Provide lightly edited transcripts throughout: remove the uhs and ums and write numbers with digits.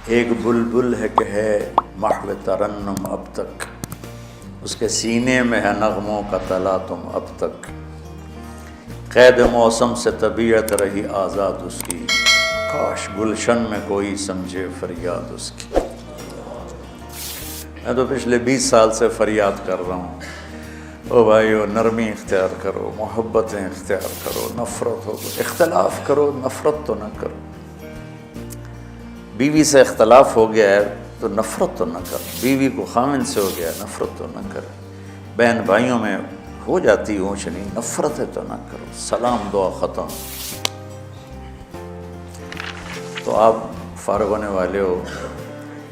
ایک بلبل ہے کہ ہے محو ترنم اب تک، اس کے سینے میں ہے نغموں کا تلاطم اب تک، قید موسم سے طبیعت رہی آزاد اس کی، کاش گلشن میں کوئی سمجھے فریاد اس کی۔ میں تو پچھلے 20 سال سے فریاد کر رہا ہوں، او بھائیو نرمی اختیار کرو، محبتیں اختیار کرو، نفرت ہو اختلاف کرو، نفرت تو نہ کرو۔ بیوی سے اختلاف ہو گیا ہے تو نفرت تو نہ کرو، بیوی کو خامن سے ہو گیا ہے نفرت تو نہ کرو، بہن بھائیوں میں ہو جاتی اونچ نہیں، نفرت ہے تو نہ کرو، سلام دعا ختم۔ تو آپ فارغ ہونے والے ہو،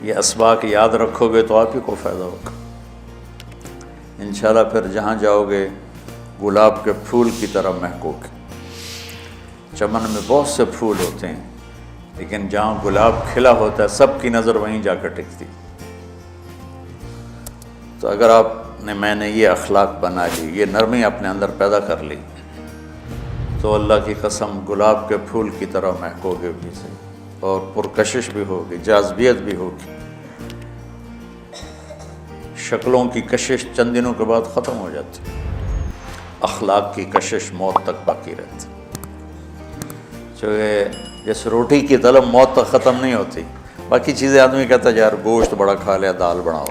یہ اسباق یاد رکھو گے تو آپ ہی کو فائدہ ہوگا انشاءاللہ۔ پھر جہاں جاؤ گے گلاب کے پھول کی طرح مہکو گے۔ چمن میں بہت سے پھول ہوتے ہیں لیکن جہاں گلاب کھلا ہوتا ہے سب کی نظر وہیں جا کر ٹکتی۔ تو اگر آپ نے میں نے یہ اخلاق بنا لی، یہ نرمی اپنے اندر پیدا کر لی، تو اللہ کی قسم گلاب کے پھول کی طرح مہکو گے بھی سے، اور پرکشش بھی ہوگی، جاذبیت بھی ہوگی۔ شکلوں کی کشش چند دنوں کے بعد ختم ہو جاتی، اخلاق کی کشش موت تک باقی رہتی۔ جیسے روٹی کی طلب موت تک ختم نہیں ہوتی، باقی چیزیں آدمی کہتا ہے یار گوشت بڑا کھا لیا، دال بناؤ،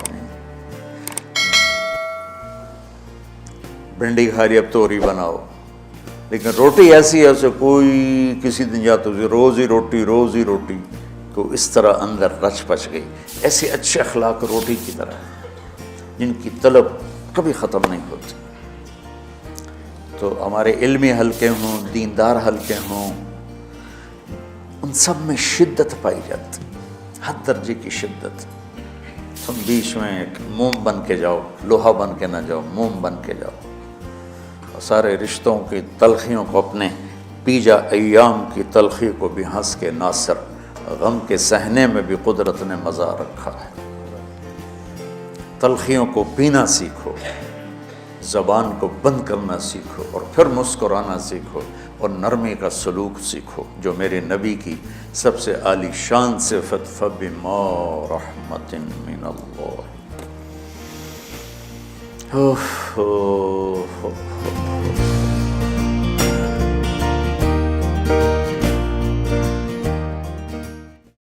بھنڈی کھا لی اب توری بناؤ، لیکن روٹی ایسی ہے اسے کوئی کسی دن جاتا روز ہی روٹی کو اس طرح اندر رچ پچ گئی۔ ایسے اچھے اخلاق روٹی کی طرح ہیں جن کی طلب کبھی ختم نہیں ہوتی۔ تو ہمارے علمی حلقے ہوں، دیندار حلقے ہوں، ان سب میں شدت پائی جاتی، ہر درجے کی شدت۔ تم بیچ میں ایک موم بن کے جاؤ، لوہا بن کے نہ جاؤ، موم بن کے جاؤ، اور سارے رشتوں کی تلخیوں کو اپنے پی جا، ایام کی تلخی کو بھی ہنس کے ناصر، غم کے سہنے میں بھی قدرت نے مزہ رکھا ہے۔ تلخیوں کو پینا سیکھو، زبان کو بند کرنا سیکھو، اور پھر مسکرانا سیکھو، اور نرمی کا سلوک سیکھو جو میرے نبی کی سب سے عالی شان صفت فَبِمَا رَحْمَةٍ مِّنَ اللَّهِ۔